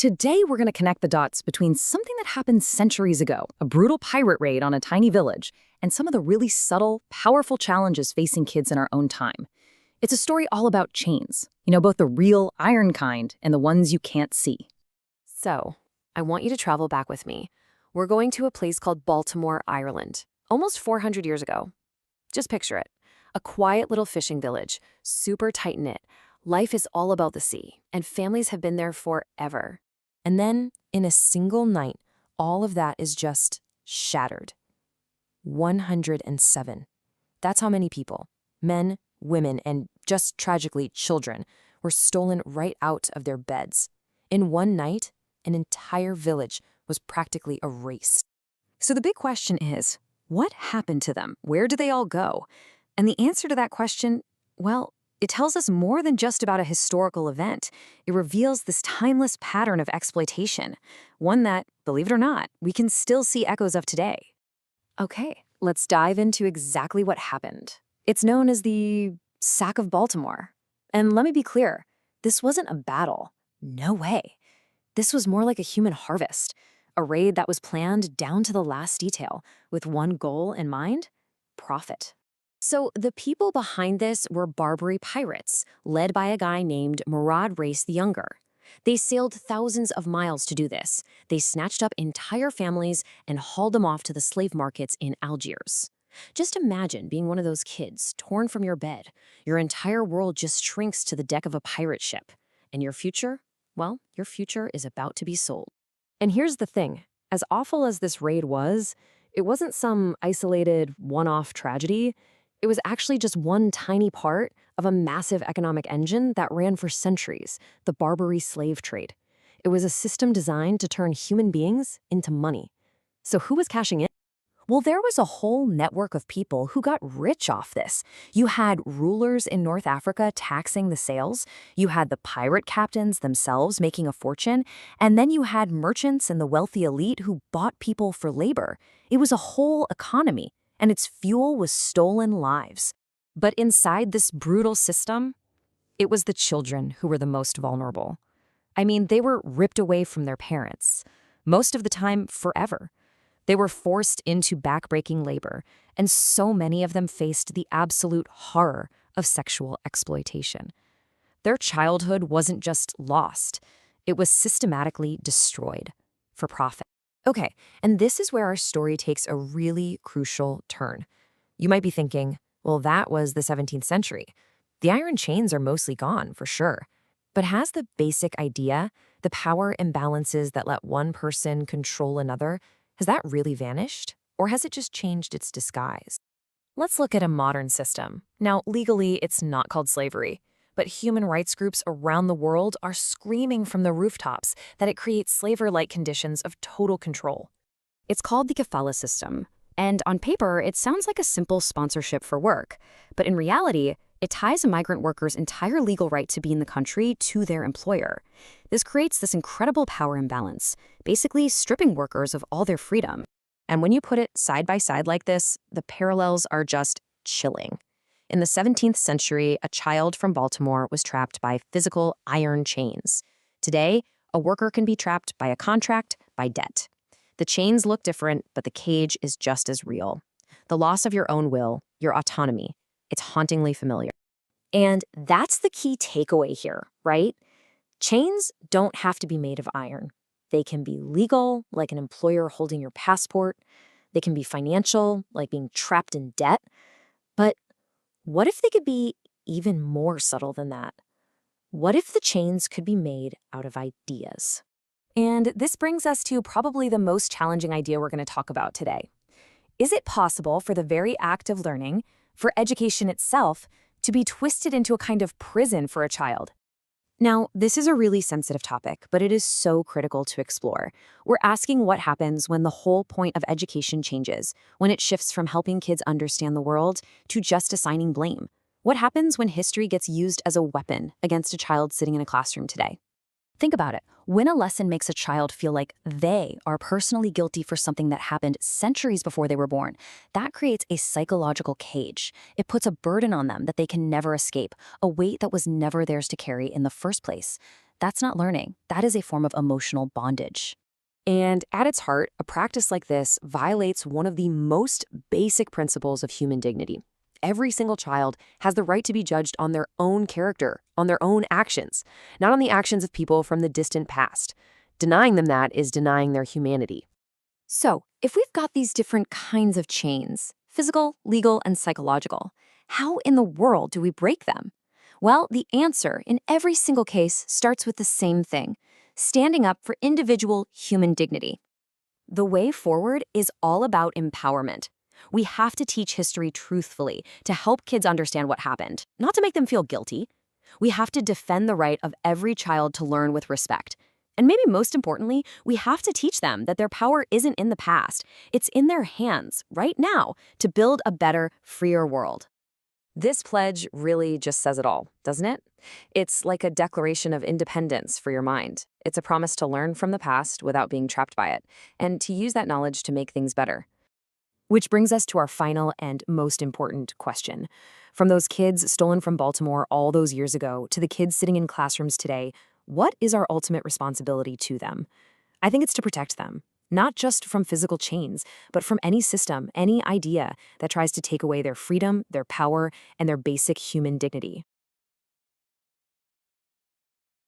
Today, we're going to connect the dots between something that happened centuries ago, a brutal pirate raid on a tiny village, and some of the really subtle, powerful challenges facing kids in our own time. It's a story all about chains, both the real iron kind and the ones you can't see. So, I want you to travel back with me. We're going to a place called Baltimore, Ireland, almost 400 years ago. Just picture it. A quiet little fishing village, super tight-knit. Life is all about the sea, and families have been there forever. And then, in a single night, all of that is just shattered. 107. That's how many people, men, women, and just tragically children, were stolen right out of their beds. In one night, an entire village was practically erased. So the big question is, what happened to them? Where did they all go? And the answer to that question, well, it tells us more than just about a historical event. It reveals this timeless pattern of exploitation, one that, believe it or not, we can still see echoes of today. Okay, let's dive into exactly what happened. It's known as the Sack of Baltimore. And let me be clear, this wasn't a battle. No way. This was more like a human harvest, a raid that was planned down to the last detail, with one goal in mind: profit. So the people behind this were Barbary pirates, led by a guy named Murad Reis the Younger. They sailed thousands of miles to do this. They snatched up entire families and hauled them off to the slave markets in Algiers. Just imagine being one of those kids, torn from your bed. Your entire world just shrinks to the deck of a pirate ship. And your future? Well, your future is about to be sold. And here's the thing. As awful as this raid was, it wasn't some isolated, one-off tragedy. It was actually just one tiny part of a massive economic engine that ran for centuries, the Barbary slave trade. It was a system designed to turn human beings into money. So who was cashing in? Well, there was a whole network of people who got rich off this. You had rulers in North Africa taxing the sails, you had the pirate captains themselves making a fortune, and then you had merchants and the wealthy elite who bought people for labor. It was a whole economy, and its fuel was stolen lives. But inside this brutal system, it was the children who were the most vulnerable. I mean, they were ripped away from their parents, most of the time forever. They were forced into backbreaking labor, and so many of them faced the absolute horror of sexual exploitation. Their childhood wasn't just lost, it was systematically destroyed for profit. Okay, and this is where our story takes a really crucial turn. You might be thinking, well, that was the 17th century. The iron chains are mostly gone, for sure. But has the basic idea, the power imbalances that let one person control another, has that really vanished? Or has it just changed its disguise? Let's look at a modern system. Now, legally, it's not called slavery, but human rights groups around the world are screaming from the rooftops that it creates slavery-like conditions of total control. It's called the kafala system, and on paper, it sounds like a simple sponsorship for work. But in reality, it ties a migrant worker's entire legal right to be in the country to their employer. This creates this incredible power imbalance, basically stripping workers of all their freedom. And when you put it side by side like this, the parallels are just chilling. In the 17th century, a child from Baltimore was trapped by physical iron chains. Today, a worker can be trapped by a contract, by debt. The chains look different, but the cage is just as real. The loss of your own will, your autonomy, it's hauntingly familiar. And that's the key takeaway here, right? Chains don't have to be made of iron. They can be legal, like an employer holding your passport. They can be financial, like being trapped in debt. But what if they could be even more subtle than that? What if the chains could be made out of ideas? And this brings us to probably the most challenging idea we're going to talk about today. Is it possible for the very act of learning, for education itself, to be twisted into a kind of prison for a child? Now, this is a really sensitive topic, but it is so critical to explore. We're asking what happens when the whole point of education changes, when it shifts from helping kids understand the world to just assigning blame. What happens when history gets used as a weapon against a child sitting in a classroom today? Think about it. When a lesson makes a child feel like they are personally guilty for something that happened centuries before they were born, that creates a psychological cage. It puts a burden on them that they can never escape, a weight that was never theirs to carry in the first place. That's not learning. That is a form of emotional bondage. And at its heart, a practice like this violates one of the most basic principles of human dignity. Every single child has the right to be judged on their own character, on their own actions, not on the actions of people from the distant past. Denying them that is denying their humanity. So, if we've got these different kinds of chains, physical, legal, and psychological, how in the world do we break them? Well, the answer in every single case starts with the same thing: standing up for individual human dignity. The way forward is all about empowerment. We have to teach history truthfully to help kids understand what happened, not to make them feel guilty. We have to defend the right of every child to learn with respect. And maybe most importantly, we have to teach them that their power isn't in the past. It's in their hands, right now, to build a better, freer world. This pledge really just says it all, doesn't it? It's like a declaration of independence for your mind. It's a promise to learn from the past without being trapped by it, and to use that knowledge to make things better. Which brings us to our final and most important question. From those kids stolen from Baltimore all those years ago to the kids sitting in classrooms today, what is our ultimate responsibility to them? I think it's to protect them, not just from physical chains, but from any system, any idea that tries to take away their freedom, their power, and their basic human dignity.